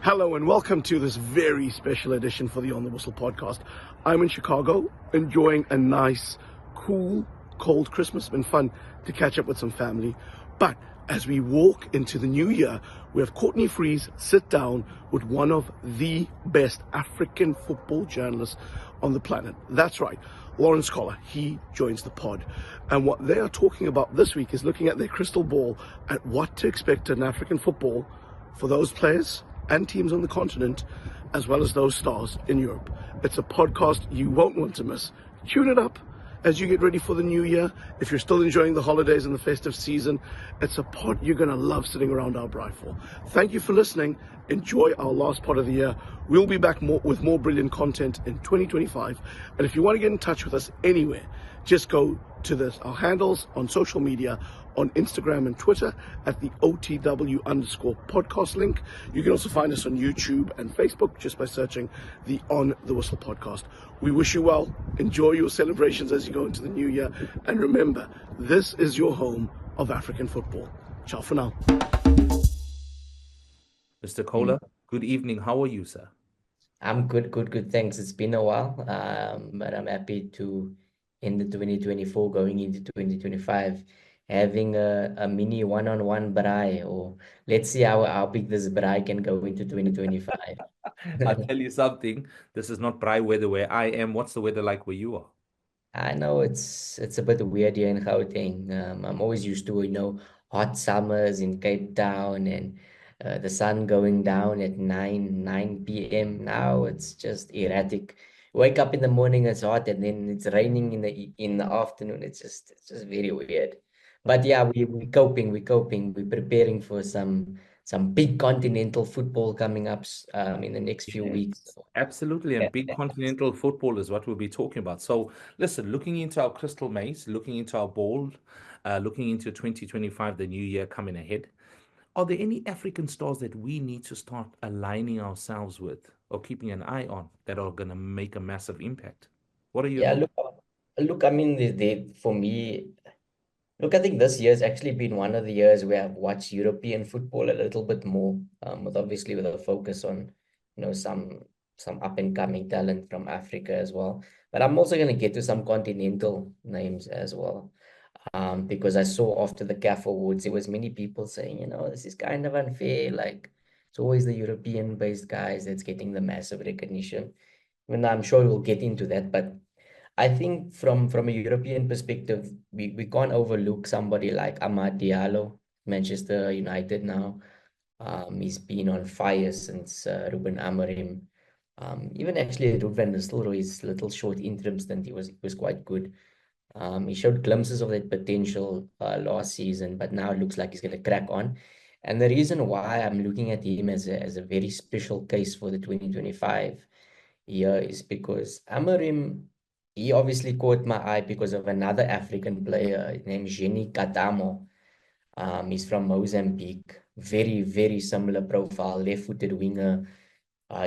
Hello and welcome to this very special edition for the On the Whistle podcast. I'm in Chicago enjoying a nice, cool, cold Christmas. It's been fun to catch up with some family. But as we walk into the new year, we have Courtney Freese sit down with one of the best African football journalists on the planet. That's right, Lorenz Ko. He joins the pod. And what they are talking about this week is looking at their crystal ball at what to expect in African football for those players and teams on the continent, as well as those stars in Europe. It's a podcast you won't want to miss. Tune it up as you get ready for the new year. If you're still enjoying the holidays and the festive season, it's a pod you're going to love sitting around our braai for. Thank you for listening. Enjoy our last pod of the year. We'll be back with more brilliant content in 2025. And if you want to get in touch with us anywhere, just go to our handles on social media, on Instagram and Twitter at the OTW_podcast link. You can also find us on YouTube and Facebook just by searching the On the Whistle podcast. We wish you well. Enjoy your celebrations as you go into the new year. And remember, this is your home of African football. Ciao for now. Mr. Kola, good evening. How are you, sir? I'm good. Thanks. It's been a while, but I'm happy to end the 2024 going into 2025. Having a mini one-on-one braai, or let's see how big this braai can go into 2025. I'll tell you something. This is not braai weather where I am. What's the weather like where you are? I know it's a bit weird here in Gauteng. I'm always used to, hot summers in Cape Town and the sun going down at 9 p.m. Now it's just erratic. Wake up in the morning, it's hot, and then it's raining in the afternoon. It's just very weird. But yeah, we're coping. We're preparing for some big continental football coming up in the next few weeks. Absolutely, and big continental football is what we'll be talking about. So listen, looking into our crystal maze, looking into our ball, looking into 2025, the new year coming ahead, are there any African stars that we need to start aligning ourselves with or keeping an eye on that are going to make a massive impact? What are your thoughts? Look. I mean, for me. Look, I think this year's actually been one of the years where I've watched European football a little bit more, with a focus on, some up and coming talent from Africa as well. But I'm also going to get to some continental names as well, because I saw after the CAF Awards, there was many people saying, this is kind of unfair. Like it's always the European-based guys that's getting the massive recognition. Even though I'm sure we'll get into that, but I think from a European perspective, we can't overlook somebody like Amad Diallo, Manchester United now. He's been on fire since Ruben Amorim. Even actually Ruud van Nistelrooy's little short interim stint, he was quite good. He showed glimpses of that potential last season, but now it looks like he's going to crack on. And the reason why I'm looking at him as a very special case for the 2025 year is because Amorim, he obviously caught my eye because of another African player named Jenny Katamo. He's from Mozambique. Very, very similar profile, left-footed winger,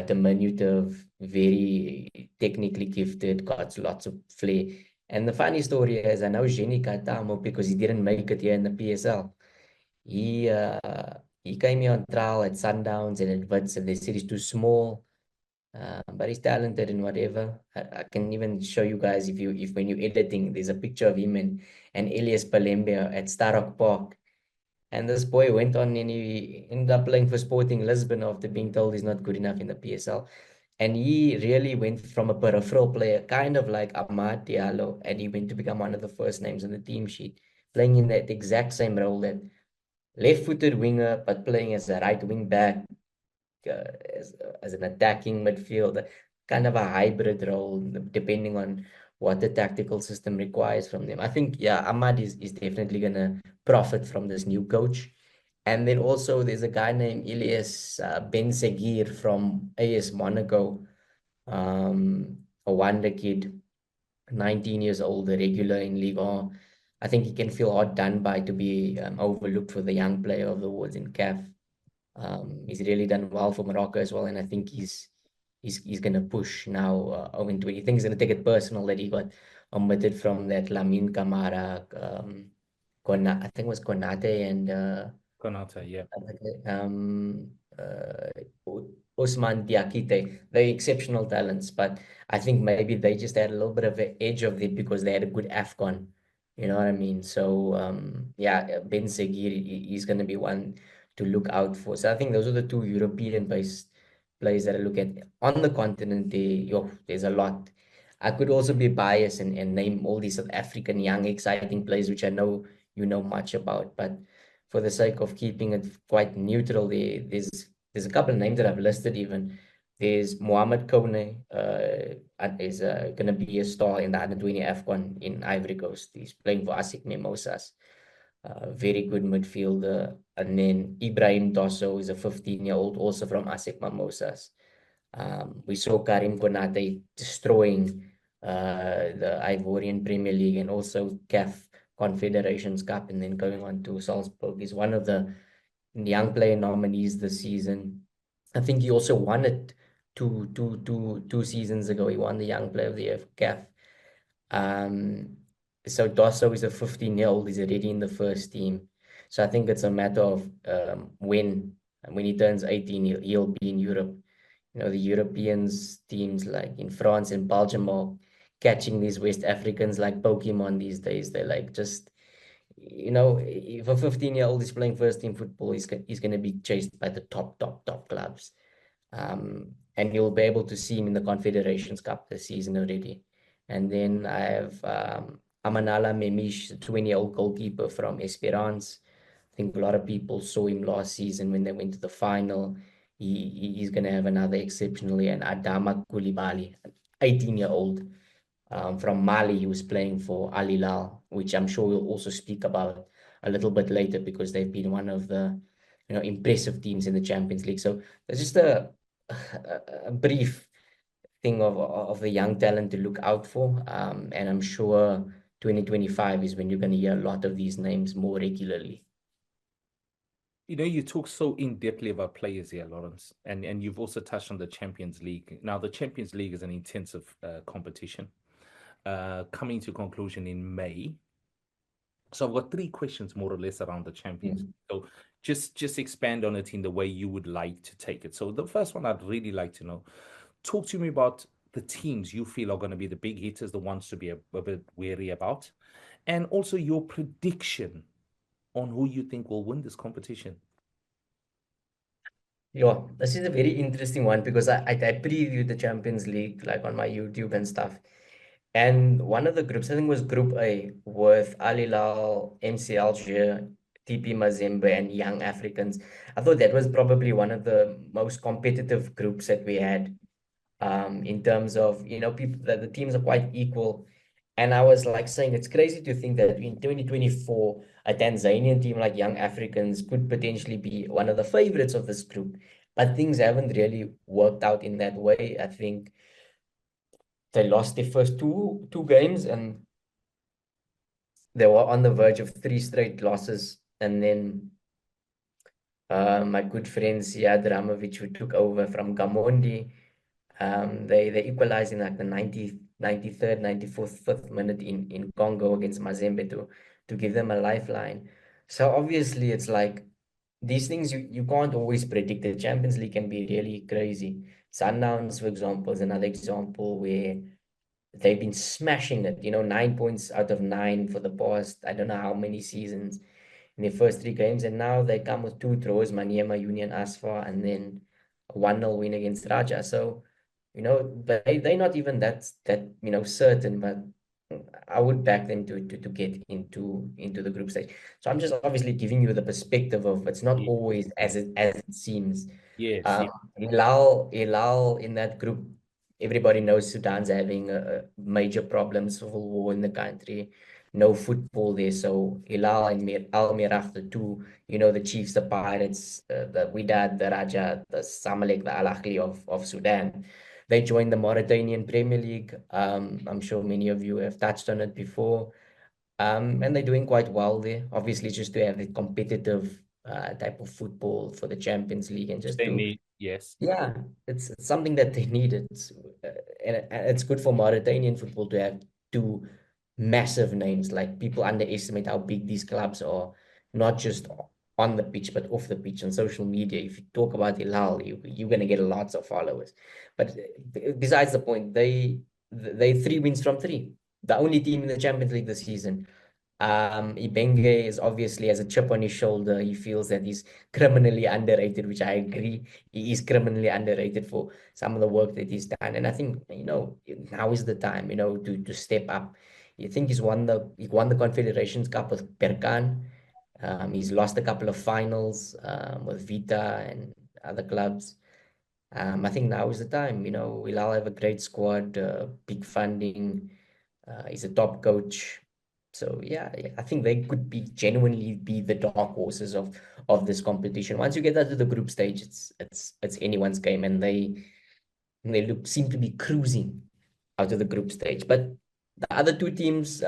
diminutive, very technically gifted, got lots of flair. And the funny story is, I know Jenny Katamo because he didn't make it here in the PSL. He came here on trial at Sundowns and at Wits, and they said he's too small. But he's talented and whatever. I can even show you guys if when you're editing, there's a picture of him and Elias Palembe at Starrock Park. And this boy went on and he ended up playing for Sporting Lisbon after being told he's not good enough in the PSL. And he really went from a peripheral player, kind of like Amad Diallo, and he went to become one of the first names on the team sheet, playing in that exact same role, that left-footed winger, but playing as a right wing back, as an attacking midfielder, kind of a hybrid role, depending on what the tactical system requires from them. I think, Ahmad is definitely going to profit from this new coach. And then also there's a guy named Elias Ben Seguir from AS Monaco, a wonder kid, 19 years old, a regular in Ligue 1. I think he can feel hard done by to be overlooked for the young player of the awards in CAF. He's really done well for Morocco as well, and I think he's going to push now into it. I think he's going to take it personal that he got omitted from that Lamine Camara, I think it was Konate and Konata, yeah. Osman Diakite. They're exceptional talents, but I think maybe they just had a little bit of an edge of it because they had a good AFCON. You know what I mean? So yeah, Ben Seguir is going to be one to look out for. So I think those are the two European-based players that I look at. On the continent, there's a lot. I could also be biased and name all these South African young, exciting players, which I know you know much about. But for the sake of keeping it quite neutral, there's a couple of names that I've listed even. There's Mohamed Kone, is going to be a star in the under-20 AFCON in Ivory Coast. He's playing for ASEC Mimosas. Very good midfielder. And then Ibrahim Dosso is a 15-year-old, also from ASEC Mimosas. We saw Karim Konate destroying the Ivorian Premier League and also CAF Confederations Cup, and then going on to Salzburg. He's one of the young player nominees this season. I think he also won it two seasons ago. He won the Young Player of the Year for CAF. So Dosso is a 15-year-old. He's already in the first team. So I think it's a matter of when he turns 18, he'll be in Europe. You know, the Europeans teams like in France and Belgium are catching these West Africans like Pokemon these days. They're like just, you know, if a 15-year-old is playing first team football, he's going to be chased by the top clubs. And you'll be able to see him in the Confederations Cup this season already. And then I have Amanala Memish, the 20-year-old goalkeeper from Esperance. I think a lot of people saw him last season when they went to the final. He's going to have another exceptional year. And Adama Koulibaly, an 18-year-old from Mali, he was playing for Al Hilal, which I'm sure we'll also speak about a little bit later because they've been one of the impressive teams in the Champions League. So there's just a brief thing of the young talent to look out for. And I'm sure 2025 is when you're going to hear a lot of these names more regularly. You know, you talk so in-depthly about players here, Lorenz, and you've also touched on the Champions League. Now, the Champions League is an intensive competition coming to conclusion in May. So I've got 3 questions more or less around the Champions League. So just expand on it in the way you would like to take it. So the first one I'd really like to know, talk to me about the teams you feel are going to be the big hitters, the ones to be a bit wary about, and also your prediction on who you think will win this competition. Yeah, this is a very interesting one because I previewed the Champions League like on my YouTube and stuff. And one of the groups, I think, was Group A with Al Hilal, MC Alger, TP Mazembe, and Young Africans. I thought that was probably one of the most competitive groups that we had in terms of, people that the teams are quite equal. And I was like saying, it's crazy to think that in 2024, a Tanzanian team like Young Africans could potentially be one of the favorites of this group. But things haven't really worked out in that way. I think they lost their first two games and they were on the verge of 3 straight losses. And then my good friends, Ziad Ramovic, who took over from Gamondi, they equalized in like the 93rd, 94th, 5th minute in Congo against Mazembe to give them a lifeline. So obviously it's like these things you can't always predict. The Champions League can be really crazy. Sundowns, for example, is another example where they've been smashing it, 9 points out of 9 for the past, I don't know how many seasons in their first 3 games. And now they come with 2 draws, Maniema, Union Asfa, and then a 1-0 win against Raja. So, they're not even that certain, but I would back them to get into the group stage. So I'm just obviously giving you the perspective of it's not always as it seems. Yes. Hilal in that group, everybody knows Sudan's having a major problems, civil war in the country, no football there. So Hilal and Al Miraf, the two, the Chiefs, the Pirates, the Wydad, the Raja, the Samalek, the Al Ahly of Sudan. They joined the Mauritanian Premier League. I'm sure many of you have touched on it before. And they're doing quite well there. Obviously, just to have a competitive type of football for the Champions League and just They need, yes. yeah, it's something that they need. And it's good for Mauritanian football to have 2 massive names. Like people underestimate how big these clubs are, not just on the pitch, but off the pitch on social media. If you talk about Hilal, you're going to get lots of followers. But besides the point, they 3 wins from 3. The only team in the Champions League this season. Ibenge is obviously has a chip on his shoulder. He feels that he's criminally underrated, which I agree. He is criminally underrated for some of the work that he's done. And I think, now is the time, to step up. You think he won the Confederations Cup with Berkan. He's lost a couple of finals with Vita and other clubs. I think now is the time. We'll all have a great squad, big funding. He's a top coach. So yeah, I think they could genuinely be the dark horses of this competition. Once you get out to the group stage, it's anyone's game, and they seem to be cruising out of the group stage. But the other two teams,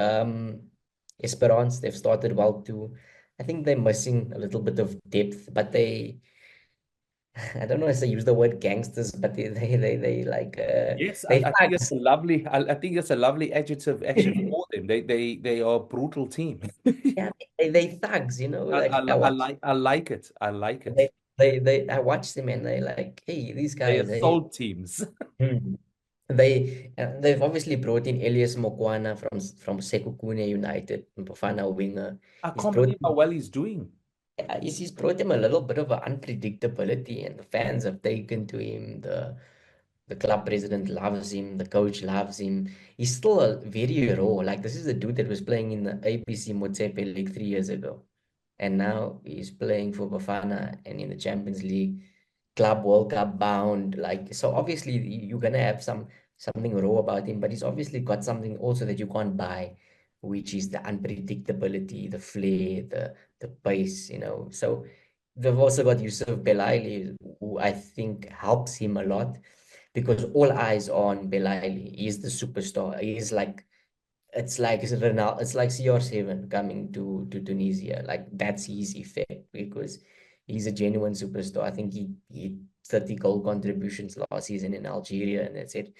Esperance, they've started well too. I think they're missing a little bit of depth, but I don't know if they use the word gangsters, but they like Yes, they I think it's thugs. a lovely. I think it's a lovely adjective actually for them. They are a brutal team. Yeah, they thugs, like I like it. I like it. I watch them and they like, hey, these They guys, assault teams. hmm. They've obviously brought in Elias Mokwana from Sekhukhune United, Bafana winger. I He's can't brought believe how well he's doing. he's brought him a little bit of an unpredictability, and the fans have taken to him. The club president loves him. The coach loves him. He's still very raw. Like, this is the dude that was playing in the ABC Motsepe League 3 years ago. And now he's playing for Bafana and in the Champions League, Club World Cup bound. Like, so obviously you're gonna have something raw about him, but he's obviously got something also that you can't buy, which is the unpredictability, the flair, the pace, So they've also got Yusuf Belaili, who I think helps him a lot, because all eyes on Belaili. He's the superstar. He's like, it's Ronaldo, it's like CR7 coming to Tunisia. Like, that's his effect, because he's a genuine superstar. I think he 30 goal contributions last season in Algeria, and that's it.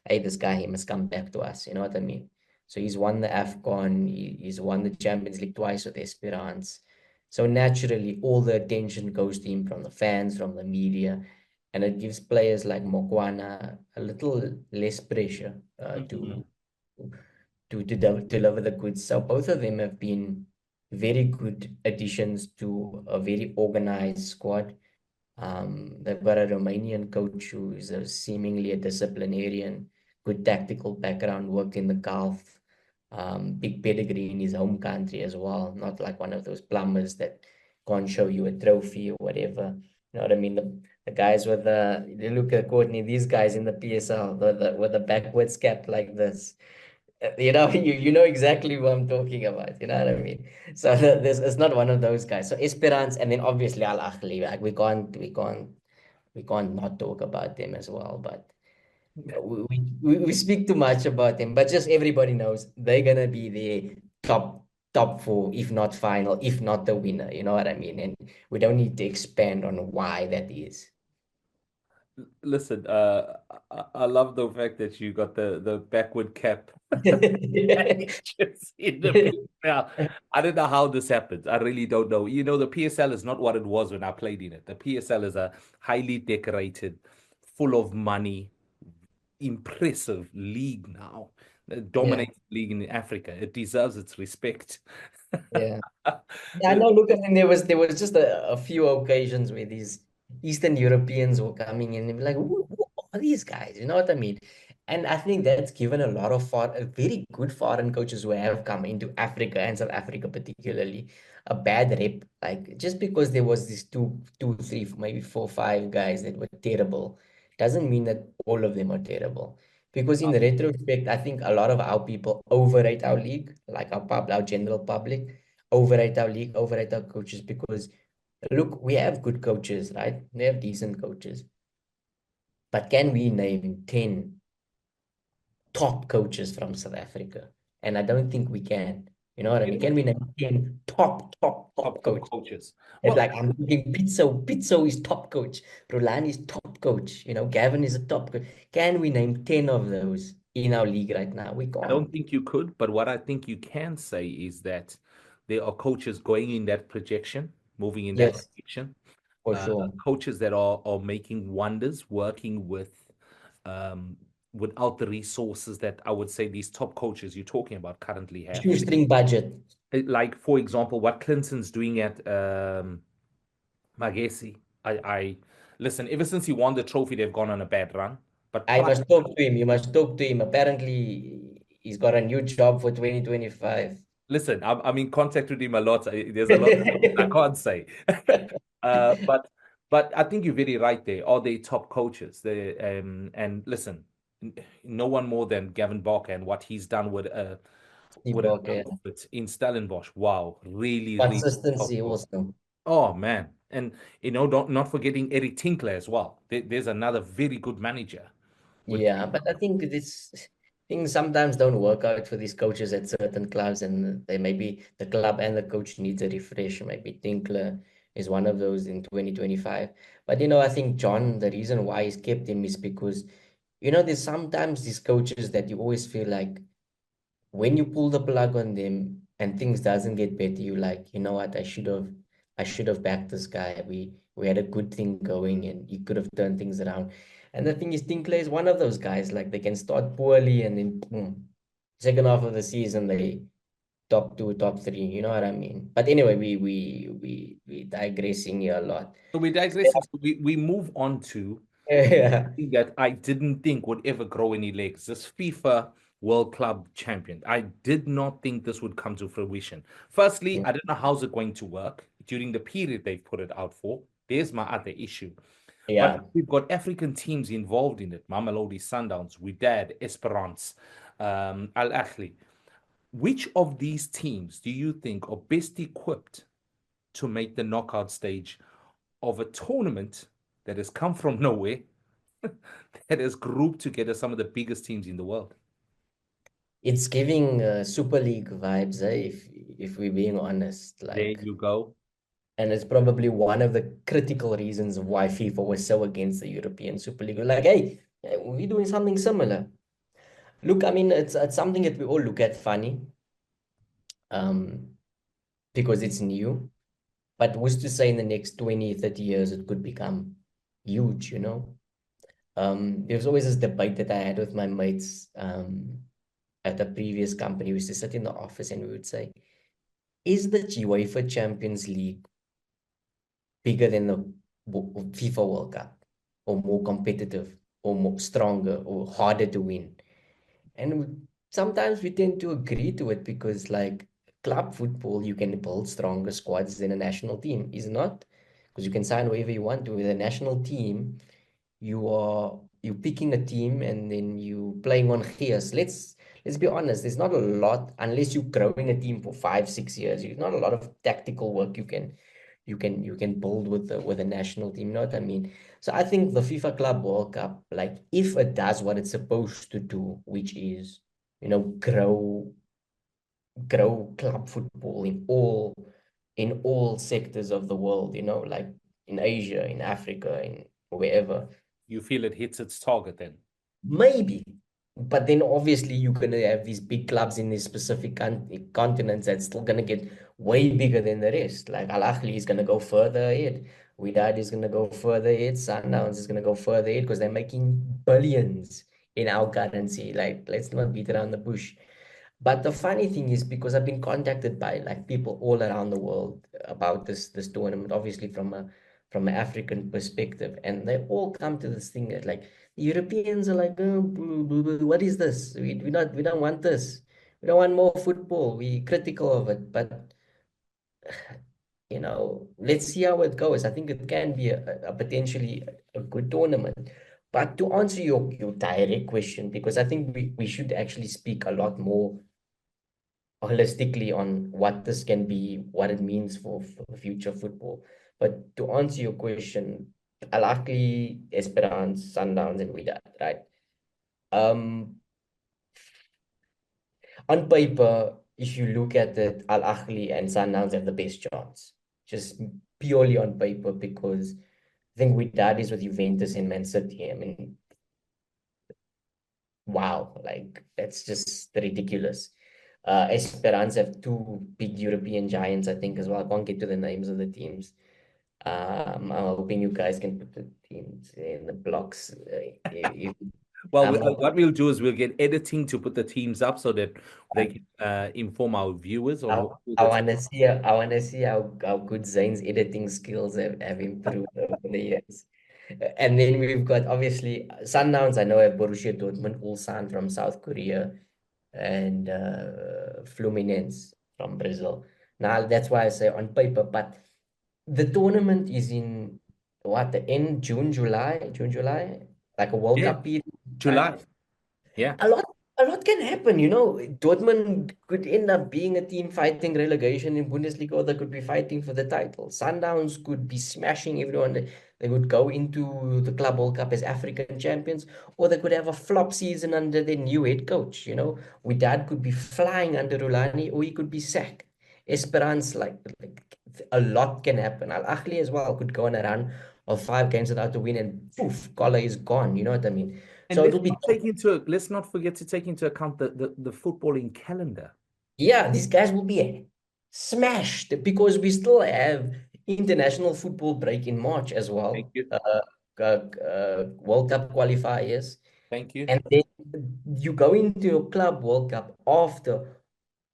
Hey, this guy, he must come back to us. You know what I mean? So he's won the AFCON. He's won the Champions League twice with Esperance. So naturally, all the attention goes to him from the fans, from the media, and it gives players like Mokwana a little less pressure Mhm. to deliver the goods. So both of them have been very good additions to a very organized squad. They've got a Romanian coach who is seemingly a disciplinarian, good tactical background, worked in the CAF, big pedigree in his home country as well. Not like one of those plumbers that can't show you a trophy or whatever. You know what I mean? The guys with you look at Courtney, these guys in the PSL, with the backwards cap like this. You know exactly what I'm talking about. You know what I mean? So this it's not one of those guys. So Esperance, and then obviously Al Ahly. Like, we can't not talk about them as well. But we speak too much about them. But just everybody knows they're gonna be the top four, if not final, if not the winner. You know what I mean? And we don't need to expand on why that is. Listen, I love the fact that you got the backward cap in the PSL. I don't know how this happens. I really don't know. The PSL is not what it was when I played in it. The PSL is a highly decorated, full of money, impressive league now. The Yeah, dominating league in Africa. It deserves its respect. yeah. Yeah, no, look, I mean, there was just a few occasions where these Eastern Europeans were coming in and be like, who are these guys? You know what I mean? And I think that's given a lot of very good foreign coaches who have come into Africa, and South Africa particularly, a bad rep. Like, just because there was these two, three, maybe four, five guys that were terrible, doesn't mean that all of them are terrible. Because in retrospect, I think a lot of our people overrate our league, like our general public overrate our league, overrate our coaches, because look, we have good coaches, right? We have decent coaches. But can we name 10 top coaches from South Africa? And I don't think we can. You know what I mean? Can we name 10 top Top coaches? coaches. It's Well, like, I'm thinking Pizzo is top coach. Roland is top coach. Gavin is a top coach. Can we name 10 of those in our league right now? We I can't. don't think you could, but what I think you can say is that there are coaches going in that projection. moving in that Yes, direction. for sure. Coaches that are making wonders, working um, without the resources that I would say these top coaches you're talking about currently have. Shoestring budget. Like, for example, what Clinton's doing at Magesi. I listen, ever since he won the trophy, they've gone on a bad run. But I must talk to him. You must talk to him. Apparently, he's got a new job for 2025. listen, I'm in contact with him a lot. There's a lot of things I can't say. uh, but but I think you're very right there. Are they top coaches? And listen, no one more than Gavin Barker and what he's done with a Okay. in Stellenbosch. Wow, really, really top Consistency coach. also. Oh man, and don't not forgetting Eric Tinkler as well. There's another very good manager. With Yeah, but I think this things sometimes don't work out for these coaches at certain clubs, and they maybe the club and the coach needs a refresh. Maybe Tinkler is one of those in 2025. But I think John, the reason why he's kept him is because there's sometimes these coaches that you always feel like when you pull the plug on them and things doesn't get better, you like, you know what, I should have backed this guy. We had a good thing going and he could have turned things around. And the thing is, Tinkler is one of those guys, like they can start poorly and then boom, second half of the season they top two, top three, you know what I mean? But anyway, we digressing here a lot. So we digress. We move on to Yeah. something that I didn't think would ever grow any legs. This FIFA World Club Champion. I did not think this would come to fruition. Firstly, I don't know how's it going to work during the period they've put it out for. There's my other issue. Yeah. But we've got African teams involved in it. Mamelodi Sundowns, Wydad, Esperance, Al Ahly. Which of these teams do you think are best equipped to make the knockout stage of a tournament that has come from nowhere, that has grouped together some of the biggest teams in the world? It's giving Super League vibes, if we're being honest. There Like, you go. and it's probably one of the critical reasons why FIFA was so against the European Super League. We're like, hey, we're doing something similar. Look, I mean, it's something that we all look at funny, um, because it's new. But who's to say in the next 20, 30 years it could become huge? There's always this debate that I had with my mates at a previous company. We used to sit in the office and we would say, is the UEFA Champions League bigger than the FIFA World Cup, or more competitive, or more stronger, or harder to win? And sometimes we tend to agree to it because, like, club football, you can build stronger squads than a national team, is not? Because you can sign whoever you want to. With a national team, you picking a team and then you playing on gears. Let's be honest, there's not a lot unless you're growing a team for 5, 6 years. There's not a lot of tactical work you can build with a national team. You know what I mean? So I think the FIFA Club World Cup, like, if it does what it's supposed to do, which is, grow club football in all sectors of the world, like in Asia, in Africa, in wherever. You feel it hits its target then? Maybe. But then obviously you're going to have these big clubs in these specific continents that's still going to get way bigger than the rest. Like Al Ahly is going to go further ahead. Wydad is going to go further ahead. Sundowns is going to go further ahead because they're making billions in our currency. Like, let's not beat around the bush. But the funny thing is, because I've been contacted by like people all around the world about this tournament, obviously from an African perspective, and they all come to this thing that, like, the Europeans are like, oh, what is this? We don't want this. We don't want more football. We critical of it, but let's see how it goes. I think it can be a potentially a good tournament. But to answer your direct question, because I think we should actually speak a lot more holistically on what this can be, what it means for future football. But to answer your question, Al Ahly, Esperance, Sundowns, and Wydad, right? Um, on paper, if you look at it, Al Ahly and Sundowns have the best chance, just purely on paper, because I think Wydad is with Juventus and Man City. I mean, wow, like, that's just ridiculous. Esperance have two big European giants, I think, as well. I can't get to the names of the teams. I'm hoping you guys can put the teams in the blocks. Well, I'm what we'll do is we'll get editing to put the teams up so that they can inform our viewers on who I the want to see how good Zane's editing skills have improved over the years. And then we've got obviously Sundowns. I know have Borussia Dortmund, Ulsan from South Korea, and Fluminense from Brazil. Now that's why I say on paper, but the tournament is in what, the end June, July, like a World yeah, Cup period, right? July. Yeah. A lot can happen, you know. Dortmund could end up being a team fighting relegation in Bundesliga, or they could be fighting for the title. Sundowns could be smashing everyone. They would go into the Club World Cup as African champions, or they could have a flop season under their new head coach, you know. Widad could be flying under Rulani, or he could be sacked. Esperance, like a lot can happen. Al Ahly as well could go on a run of 5 games without a win, and poof, Kola is gone. You know what I mean? And So it'll be. let's not forget to take into account the footballing calendar. Yeah, these guys will be smashed because we still have international football break in March as Thank well. you. World Cup qualifiers. Thank you. And then you go into a Club World Cup after,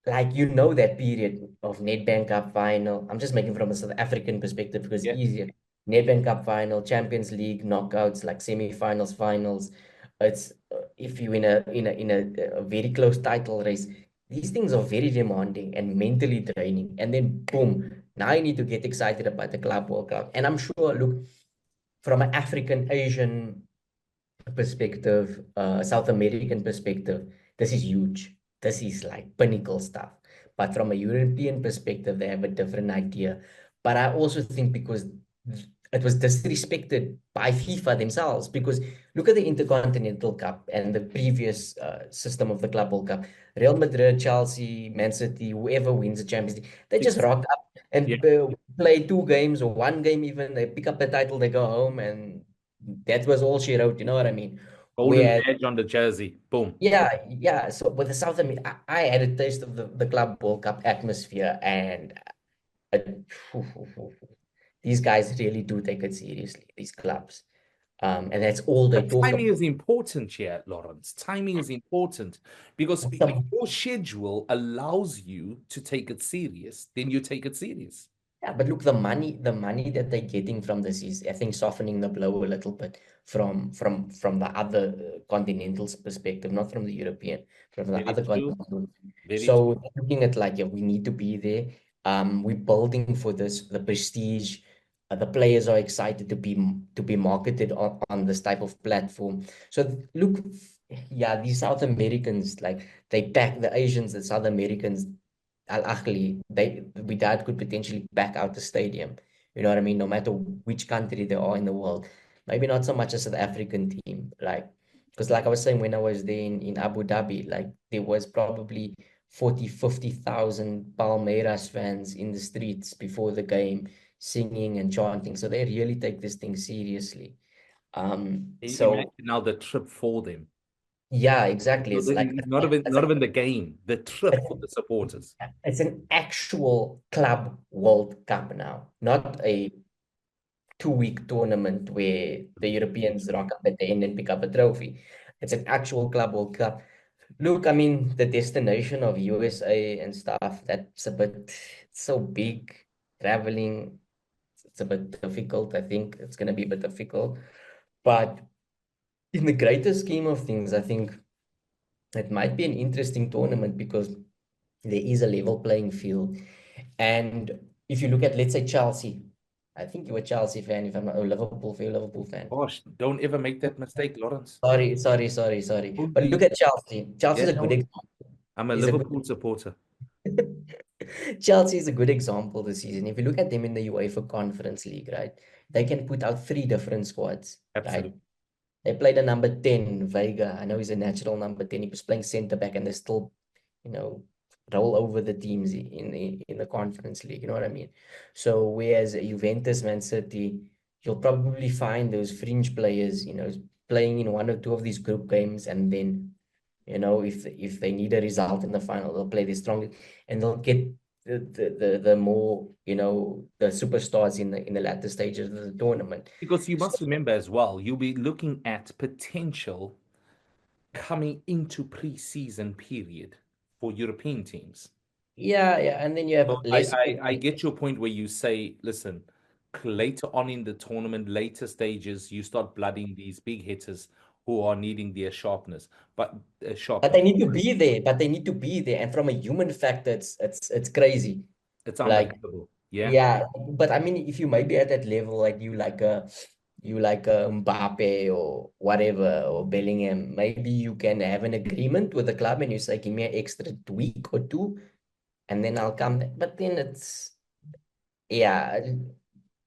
like, you know, that period of Nedbank Cup final. I'm just making from a South African perspective because it's Yeah. easier. Nedbank Cup final, Champions League knockouts, like semi-finals, finals. It's if you in a very close title race, these things are very demanding and mentally draining. And then boom, now you need to get excited about the Club World Cup. And I'm sure, look, from an African Asian perspective, South American perspective, this is huge. This is like pinnacle stuff. But from a European perspective, they have a different idea. But I also think because it was disrespected by FIFA themselves, because look at the Intercontinental Cup and the previous system of the Club World Cup. Real Madrid, Chelsea, Man City, whoever wins the Champions League, they just rock up Yeah. and play 2 games or 1 game even. They pick up the title, they go home, and that was all she wrote, you know what I mean? Golden Where, badge on the jersey. Boom. yeah. So with the South America, I had a taste of the Club World Cup atmosphere, and uh, these guys really do take it seriously, these clubs. And that's all they But talk timing about. is important here, Lawrence. Timing is important because your schedule allows you to take it serious. Then you take it serious. Yeah, but look, the money that they're getting from this is, I think, softening the blow a little bit from the other continentals perspective, not from the European, from the Very other true. continentals. Very true. So they're looking at like, yeah, we need to be there. We're building for this, the prestige. The players are excited to be marketed on this type of platform. So look, yeah, these South Americans, like they pack the Asians, the South Americans. Al Ahly, Wydad could potentially back out the stadium. You know what I mean? No matter which country they are in the world. Maybe not so much a South African team. Like, because like I was saying, when I was there in Abu Dhabi, like there was probably 40, 50,000 Palmeiras fans in the streets before the game, singing and chanting. So they really take this thing seriously. Imagine So now the trip for them. yeah, exactly. So It's like it's not even the game, the trip for the supporters. it's an actual club World Cup now, not a 2-week tournament where the Europeans rock up at the end and pick up a trophy. It's an actual club World Cup. Look, I mean, the destination of USA and stuff, that's a bit, it's so big. Traveling, it's a bit difficult. I think it's going to be a bit difficult. But in the greater scheme of things, I think it might be an interesting tournament because there is a level playing field. And if you look at, let's say, Chelsea, I think you're a Chelsea fan, if I'm not a Liverpool fan, Liverpool fan. Gosh, don't ever make that mistake, Lawrence. Sorry. Don't But be. look at Chelsea. Chelsea's Yeah, a good no, example. I'm a Is a good Liverpool supporter. Chelsea is a good example this season. If you look at them in the UEFA Conference League, right, they can put out 3 different squads, right? Absolutely. They played a number 10, Vega. I know he's a natural number 10. He was playing centre back, and they still, you know, roll over the teams in the Conference League. You know what I mean? So whereas Juventus, Man City, you'll probably find those fringe players, playing in one or two of these group games, and then, You know, if they need a result in the final, they'll play their strongest, and they'll get the more, you know, the superstars in the latter stages of the tournament. Because you So must remember as well, you'll be looking at potential coming into pre-season period for European teams. yeah, and then you have So less. I get your point where you say, listen, later on in the tournament, later stages, you start blooding these big hitters who are needing their sharpness, but But sharpness. they need to be there. But they need to be there. And from a human factor, it's crazy. It's Like, unbelievable. Yeah. yeah. But I mean, if you might be at that level, like you like a Mbappe or whatever, or Bellingham, maybe you can have an agreement with the club and you say, give me an extra week or two, and then I'll come. But then yeah,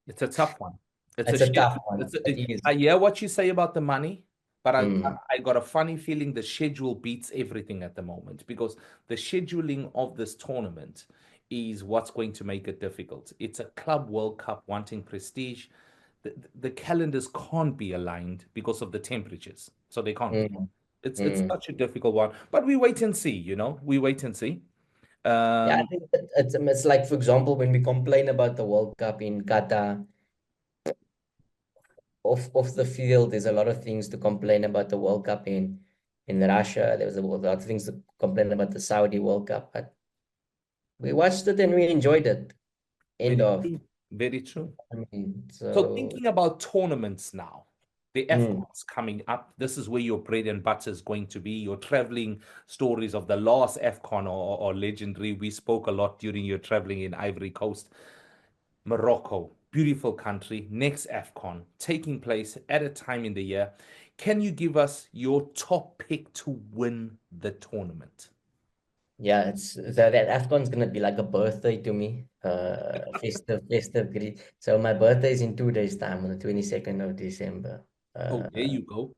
It's a tough one. It's a it's a tough schedule. one. It is. I hear what you say about the money, but Mm. I got a funny feeling the schedule beats everything at the moment because the scheduling of this tournament is what's going to make it difficult. It's a Club World Cup wanting prestige. The calendars can't be aligned because of the temperatures, so they can't be. Mm. It's Mm. such a difficult one, but we wait and see. We wait and see. Yeah, I Um, think it's like, for example, when we complain about the World Cup in Qatar, off the field, there's a lot of things to complain about the World Cup in Russia. There was a lot of things to complain about the Saudi World Cup, but we watched it and we enjoyed it. End Very of. true. Very true. I mean, So so thinking about tournaments now, the mm, AFCON's coming up. This is where your bread and butter is going to be. Your traveling stories of the last AFCON or legendary. We spoke a lot during your traveling in Ivory Coast, Morocco, beautiful country. Next AFCON taking place at a time in the year. Can you give us your top pick to win the tournament? yeah, it's that AFCON's gonna be like a birthday to me. Festive greet. So my birthday is in 2 days' time on the 22nd of December. Oh, Uh, there you go.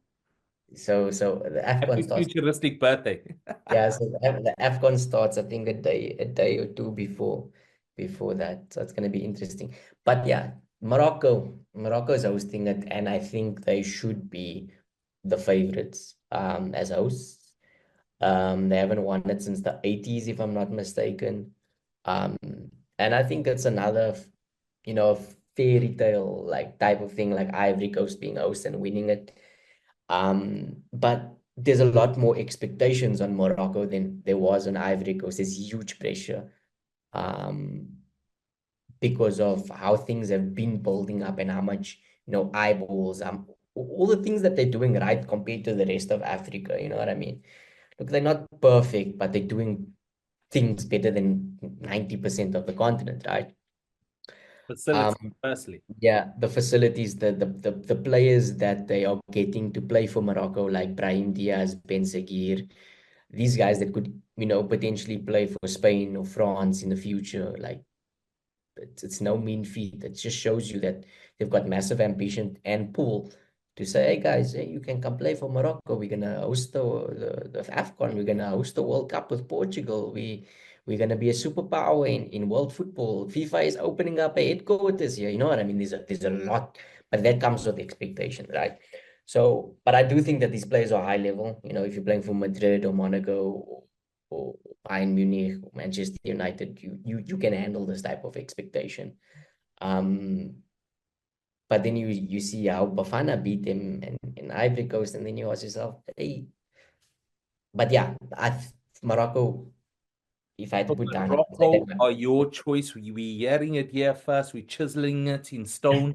so the AFCON Happy starts. futuristic birthday. Yeah, so the AFCON starts, I think, a day or two before that. So it's going to be interesting. But yeah, Morocco is hosting it, and I think they should be the favorites as hosts. They haven't won it since the 80s, if I'm not mistaken. Um, and I think it's another, fairy tale like type of thing, like Ivory Coast being host and winning it. But there's a lot more expectations on Morocco than there was on Ivory Coast. There's huge pressure um, because of how things have been building up and how much, eyeballs, all the things that they're doing right compared to the rest of Africa. You know what I mean? Look, they're not perfect, but they're doing things better than 90% of the continent, right? Facility, Um, firstly. Yeah, the facilities, the players that they are getting to play for Morocco, like Brahim Diaz, Ben Seguir, these guys that could, potentially play for Spain or France in the future, like it's no mean feat. It just shows you that they've got massive ambition and pull to say, hey guys, hey, you can come play for Morocco. We're gonna host the AFCON. We're gonna host the World Cup with Portugal. We're gonna be a superpower in world football. FIFA is opening up a headquarters here. You know what I mean? There's a lot, but that comes with expectation, right? So, but I do think that these players are high level. If you're playing for Madrid or Monaco or Bayern Munich, or Manchester United, you can handle this type of expectation. Um, but then you see how Bafana beat them in Ivory Coast, and then you ask yourself, hey, but yeah, Morocco, if I had to So put down, I'd say Morocco that are your choice. We hearing it here first. We're chiseling it in stone.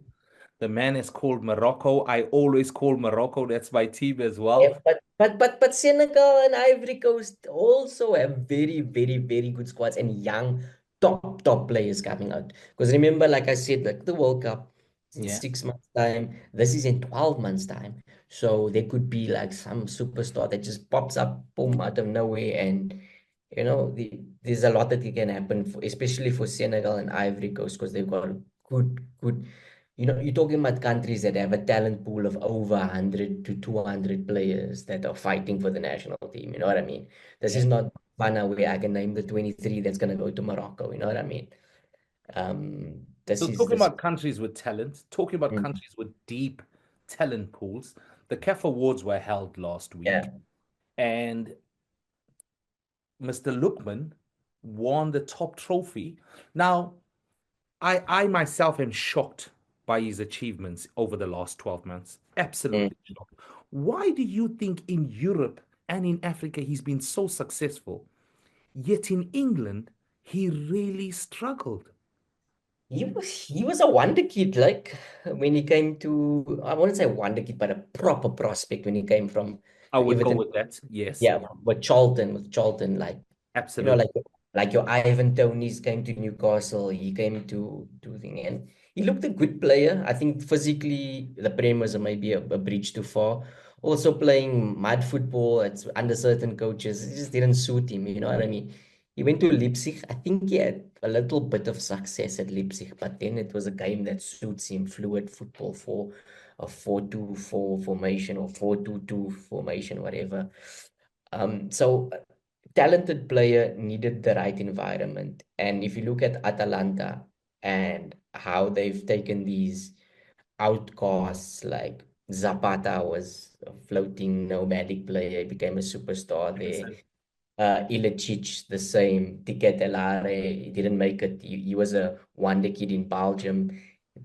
The man is called Morocco. I always call Morocco. That's my team as yeah, well. but Senegal and Ivory Coast also have very, very, very good squads and young top players coming out. Because remember, like I said, like the World Cup is in Yeah. 6 months' time. This is in 12 months' time. So there could be like some superstar that just pops up, boom, out of nowhere. And there's a lot that can happen, especially for Senegal and Ivory Coast, because they've got good. You're talking about countries that have a talent pool of over 100 to 200 players that are fighting for the national team. You know what I mean? This is Yeah. not Ghana where I can name the 23 that's going to go to Morocco. You know what I mean? This So is talking this. about countries with talent, talking about Mm, countries with deep talent pools, the CAF Awards were held last yeah. week. And Mr. Lookman won the top trophy. Now, I myself am shocked by his achievements over the last 12 months. Mm. Absolutely shocked. Why do you think in Europe and in Africa he's been so successful, yet in England he really struggled? He was a wonder kid, like when he came to, I wouldn't say wonder kid, but a proper prospect when he came from I to would go Everton. with that. Yes, Yeah, with Charlton, like you know, absolutely. like your Ivan Toney's came to Newcastle. He came to thing, and he looked a good player. I think physically the Prem was maybe a bridge too far. Also playing mud football, it's under certain coaches, it just didn't suit him. You know what I mean? He went to Leipzig. I think he had a little bit of success at Leipzig, but then it was a game that suits him, fluid football for a 4-2-4 formation or 4-2-2 formation, whatever. So talented player needed the right environment. And if you look at Atalanta and how they've taken these outcasts, like Zapata was a floating nomadic player, he became a superstar there. 100%. Ilicic, the same. Ticket Elare, he didn't make it. He was a wonder kid in Belgium.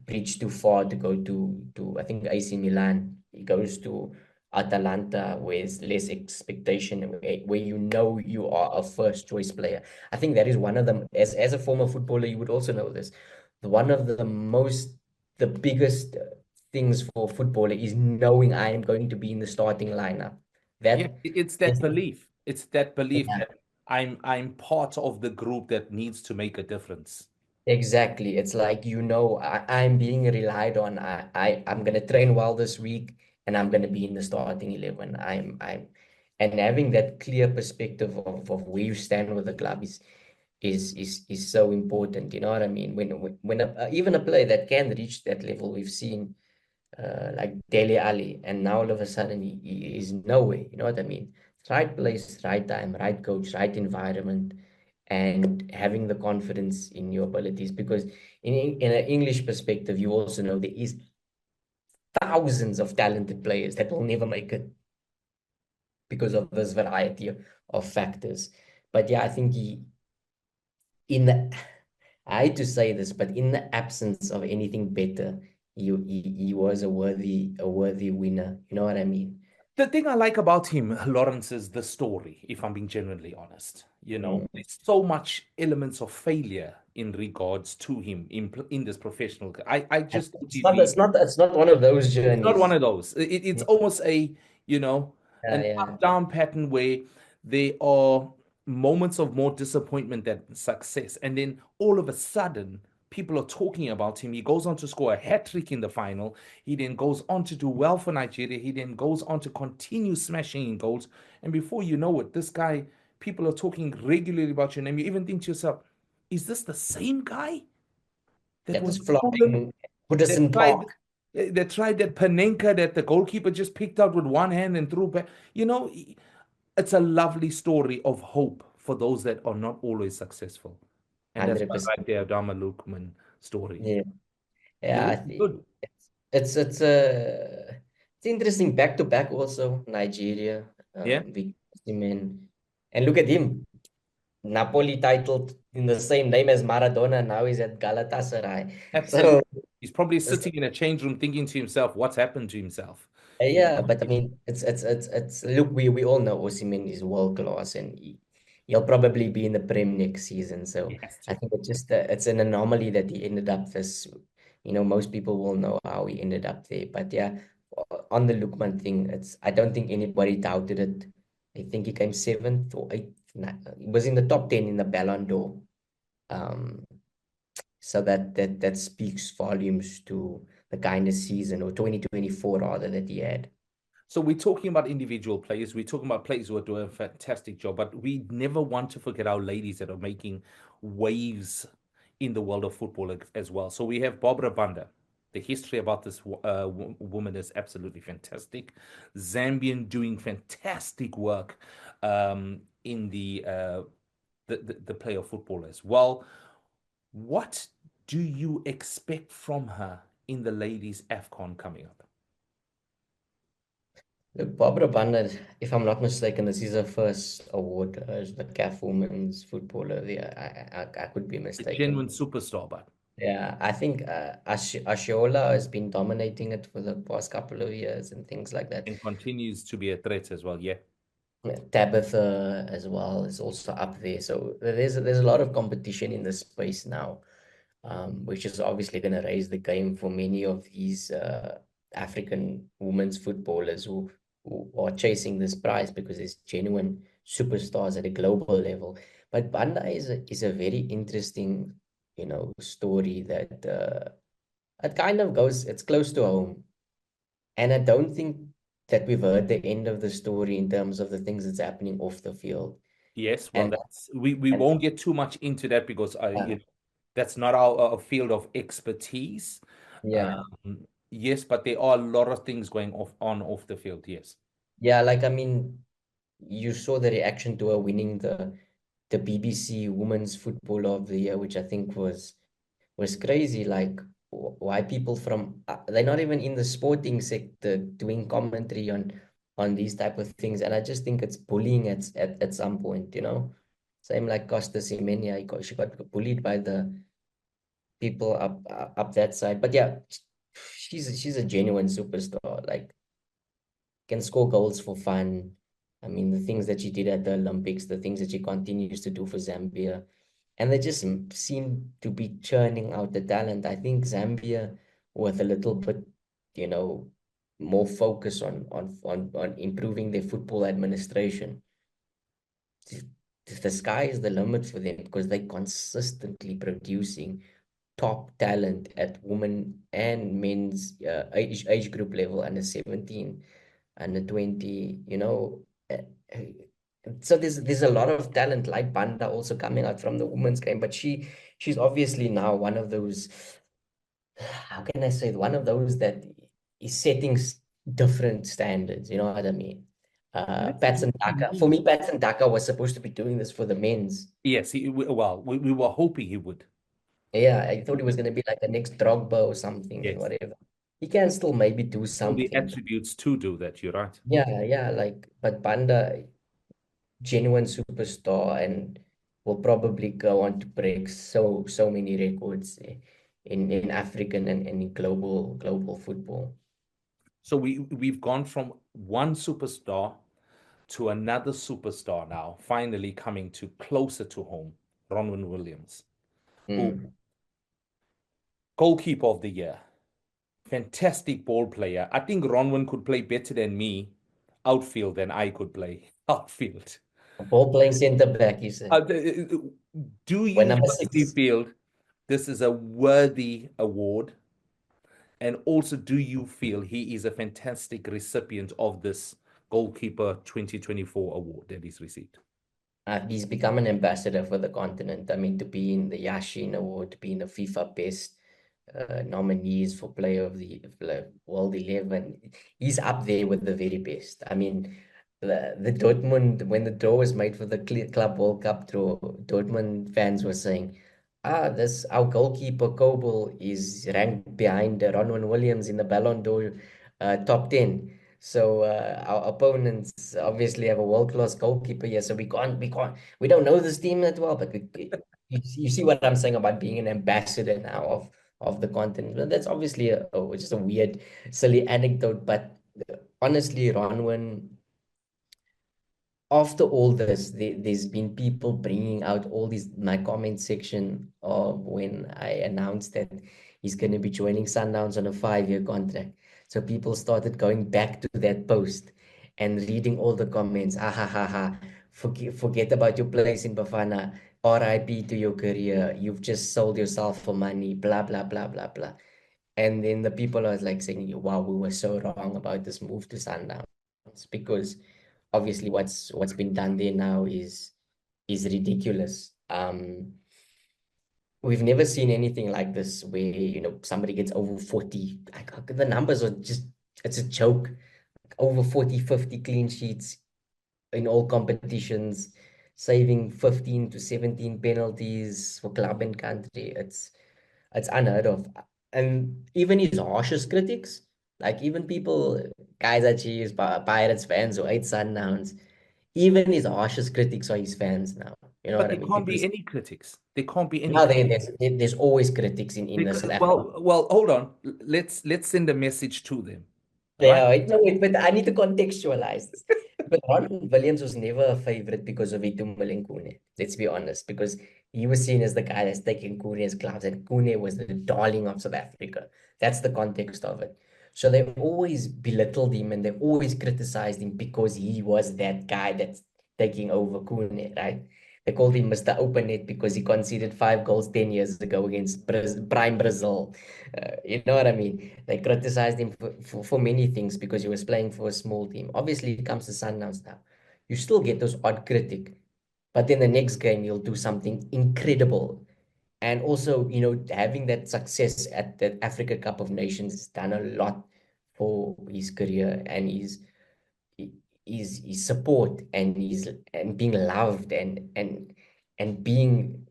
Bridged too far to go to I think AC Milan. He goes to Atalanta with less expectation, where you know you are a first choice player. I think that is one of them. As a former footballer, you would also know this. One of the biggest things for a footballer is knowing I am going to be in the starting lineup. Yeah, That it's that is, belief. It's that belief yeah. that I'm part of the group that needs to make a difference. Exactly. It's like, I'm being relied on. I'm gonna train well this week and I'm gonna be in the starting 11. And having that clear perspective of where you stand with the club is so important. You know what I mean? Even a player that can reach that level, we've seen like Dele Ali, and now all of a sudden he is nowhere. You know what I mean? Right place, right time, right coach, right environment, and having the confidence in your abilities. Because in an English perspective, you also know there is thousands of talented players that will never make it because of this variety of factors. But yeah, I think in the, I hate to say this, but in the absence of anything better, he was a worthy winner. You know what I mean? The thing I like about him, Lawrence, is the story, if I'm being genuinely honest. Mm. There's so much elements of failure in regards to him in this professional. I And just thought It's he'd not, be. it's not, it's not one of those It's not one journeys. of those. It's almost you know, Yeah, an yeah, up-down pattern where there are moments of more disappointment than success. And then all of a sudden, people are talking about him. He goes on to score a hat-trick in the final. He then goes on to do well for Nigeria. He then goes on to continue smashing in goals. And before you know it, this guy, people are talking regularly about your name. You even think to yourself, is this the same guy that that was was at Fulham? flopping They Goodison tried Park. they tried that Panenka that the goalkeeper just picked out with one hand and threw back. It's a lovely story of hope for those that are not always successful. And that's why 100%. right there, Dharma Lukman story. Yeah, He yeah. looks good. It's interesting back to back also Nigeria, Yeah, Victor Osimhen, and look at him, Napoli titled in the same name as Maradona. Now he's at Galatasaray. So absolutely. He's probably sitting in a change room thinking to himself, what's happened to himself? Yeah, but I mean, it's look, we all know Osimhen is world class, and he'll probably be in the Prem next season. So He has I to. think it's an anomaly that he ended up this. Most people will know how he ended up there. But yeah, on the Lookman thing, I don't think anybody doubted it. I think he came seventh or eighth. He was in the top 10 in the Ballon d'Or. Um, so that speaks volumes to the kind of season, or 2024 rather, that he had. So we're talking about individual players. We're talking about players who are doing a fantastic job, but we never want to forget our ladies that are making waves in the world of football as well. So we have Barbara Banda. The history about this woman is absolutely fantastic. Zambian doing fantastic work in the play of football as well. What do you expect from her in the ladies AFCON coming up? Look, Barbara Banda, if I'm not mistaken, this is her first award as the CAF Women's Footballer. Yeah, I could be A genuine mistaken. superstar, but Yeah, I think Ashiola has been dominating it for the past couple of years and things like that. and continues to be a threat as well. Yeah. Yeah, Tabitha as well is also up there. So there's a lot of competition in the space now, which is obviously going to raise the game for many of these African women's footballers who are chasing this prize because there's genuine superstars at a global level. But Banda is a very interesting, story that it kind of goes, it's close to home. And I don't think that we've heard the end of the story in terms of the things that's happening off the field. Yes, well, And, that's we and won't get too much into that because uh, that's not our field of expertise. yeah, Yes, but there are a lot of things going off the field. Yes. yeah, like I mean, you saw the reaction to her winning the BBC Women's Footballer of the Year, which I think was crazy. Like, why people from they're not even in the sporting sector doing commentary on these type of things, and I just think it's bullying at some point. Same like Costa Semenya, she got bullied by the people up that side. But yeah, she's a genuine superstar. Like, can score goals for fun. I mean, the things that she did at the Olympics, the things that she continues to do for Zambia, and they just seem to be churning out the talent. I think Zambia, with a little bit, you know, more focus on improving their football administration, the sky is the limit for them because they're consistently producing top talent at women and men's age group level under 17 under 20, uh, uh, so there's a lot of talent like Banda also coming out from the women's game, but she's obviously now one of those, how can I say it? One of those that is setting different standards, you know what I mean? Let's Patson Daka. For believe. me, Patson Daka was supposed to be doing this for the men's. Yes, well, we were hoping he would. Yeah, I thought he was going to be like the next Drogba or something and Yes, whatever. He can still maybe do all the something. attributes to do that. You're right. Yeah, yeah, like, but Banda, genuine superstar and will probably go on to break so many records in African and in global football. So we've gone from one superstar to another superstar now, finally coming to closer to home, Ronwen Williams. Oh, Mm. goalkeeper of the year, fantastic ball player. I think Ronwen could play better than me outfield than I could play outfield. A ball playing center back, you said. Do When you number honestly 6. feel this is a worthy award? And also, do you feel he is a fantastic recipient of this Goalkeeper 2024 award that he's received? He's become an ambassador for the continent. I mean, to be in the Yashin Award, to be in the FIFA Best nominees for Player of the World 11. He's up there with the very best. I mean, the Dortmund, when the draw was made for the Club World Cup draw, Dortmund fans were saying, this our goalkeeper Kobel is ranked behind Ronwen Williams in the Ballon d'Or top 10. So our opponents obviously have a world-class goalkeeper here. So we don't know this team that well, but you see what I'm saying about being an ambassador now of the continent. Well, that's obviously just a weird, silly anecdote, but honestly, Ronwen, after all this, there's been people bringing out all these, my comment section of when I announced that he's going to be joining Sundowns on a 5-year contract. So people started going back to that post and reading all the comments. Ah, ha, ha, ha. Forget about your place in Bafana. RIP to your career. You've just sold yourself for money. Blah, blah, blah, blah, blah. And then the people are like saying, wow, we were so wrong about this move to Sundowns, because obviously what's been done there now is ridiculous. We've never seen anything like this where, somebody gets over 40. The numbers are just, it's a joke. Over 40, 50 clean sheets in all competitions, saving 15 to 17 penalties for club and country. It's unheard of. And even his harshest critics Like even people, Kaizer Chiefs, Pirates fans who hate Sundowns, even his harshest critics are his fans now. You know But what I there mean? can't be Because any critics. There can't be any now critics. there's always critics in the South African. Well, hold on. Let's send a message to them, right? Yeah, no, but I need to contextualize this. But Ron Williams was never a favorite because of Itumeleng Kune. Let's be honest, because he was seen as the guy that's taking Kune's clubs, and Kune was the darling of South Africa. That's the context of it. So they always belittled him and they always criticized him because he was that guy that's taking over Kune, right? They called him Mr. Open Net because he conceded 5 goals 10 years ago against Prime Brazil. You know what I mean? They criticized him for many things because he was playing for a small team. Obviously, it comes to Sundowns now. You still get those odd critic, but then the next game he'll do something incredible. And also, having that success at the Africa Cup of Nations has done a lot for his career and his support and being loved and being,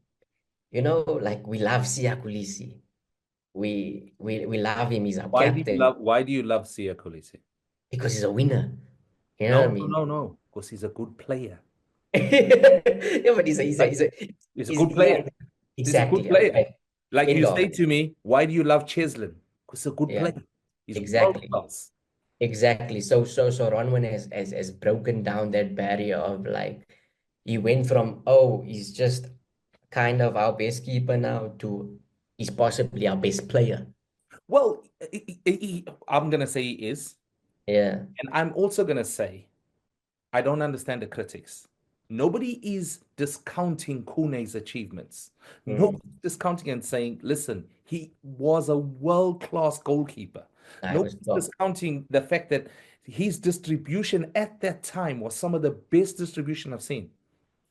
like we love Siya Kolisi. We love him. He's our captain Why do you love Siya Kolisi? because he's a winner. You know what I No, mean? no, no, because he's a good player. Yeah, but he's a, he's a, Right? he's a, He's a he's, good yeah, player. He's a good exactly. player. Okay. Like End you of. say to me, why do you love Cheslin? Because he's a good Yeah, player. He's world exactly. class. Exactly. So Ronwen has broken down that barrier of like he went from, oh, he's just kind of our best keeper now to he's possibly our best player. Well, I'm gonna say he is, Yeah. and I'm also gonna say I don't understand the critics. Nobody is discounting Kune's achievements. Mm. Nobody's discounting and saying, listen, he was a world-class goalkeeper. I was Nobody's top. discounting the fact that his distribution at that time was some of the best distribution I've seen.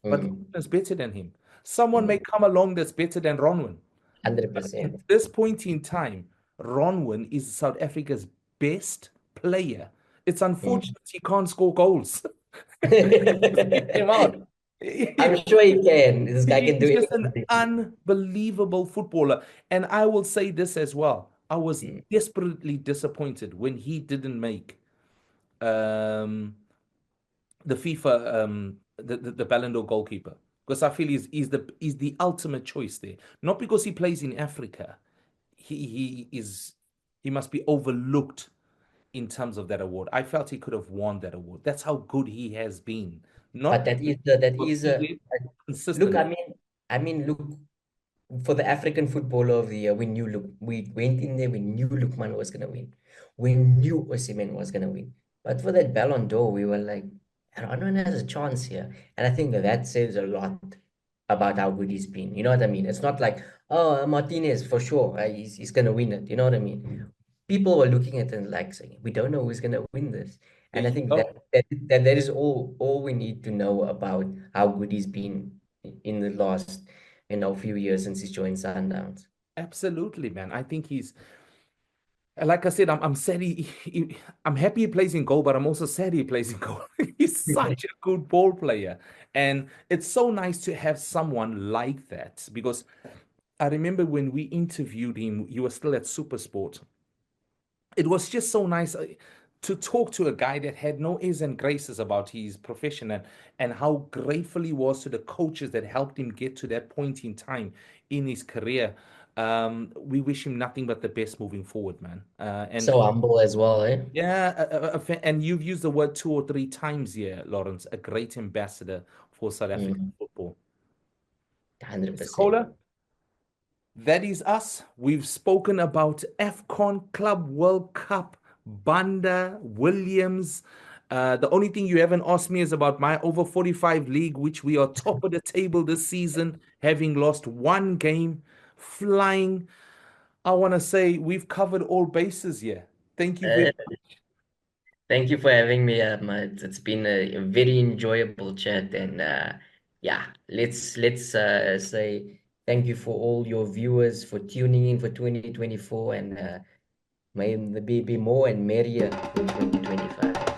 But Mm. Ronwen is better than him. Someone may Mm. come along that's better than Ronwen. But at 100%. this point in time, Ronwen is South Africa's best player. It's Mm. unfortunate he can't score goals. Leave him out. I'm sure he can. This guy can do He's just an anything. unbelievable footballer. And I will say this as well. I was Mm. desperately disappointed when he didn't make um, the FIFA the Ballon d'Or goalkeeper because I feel he's the ultimate choice there. Not because he plays in Africa. He must be overlooked in terms of that award. I felt he could have won that award. That's how good he has been. But Not that what is he a did look. consistently. I mean, look, for the African Footballer of the Year, we went in there. We knew Lukman was gonna win. We knew Osimhen was gonna win. But for that Ballon d'Or, we were like, Ronwen has a chance here, and I think that says a lot about how good he's been. You know what I mean? It's not like, oh, Martinez for sure, he's gonna win it. You know what I mean? People were looking at it and like saying, we don't know who's gonna win this. There And I you think go. that is all we need to know about how good he's been in the last, few years since he's joined Sundowns. Absolutely, man. I think he's like I said, I'm sad I'm happy he plays in goal, but I'm also sad he plays in goal. He's such a good ball player. And it's so nice to have someone like that because I remember when we interviewed him, you were still at Supersport. It was just so nice to talk to a guy that had no airs and graces about his profession and how grateful he was to the coaches that helped him get to that point in time in his career. We wish him nothing but the best moving forward, man. And So humble as well, eh? yeah, and you've used the word 2 or 3 times here, Lawrence, a great ambassador for South African Mm, football. Mr. 100%. Kohler, that is us. We've spoken about AFCON Club World Cup, Banda, Williams. The only thing you haven't asked me is about my over 45 league, which we are top of the table this season, having lost one game, flying. I want to say we've covered all bases here. Thank you very Uh, Thank you for having me. It's been a very enjoyable chat, and yeah, let's say thank you for all your viewers for tuning in for 2024, and may there be more and merrier for 2025.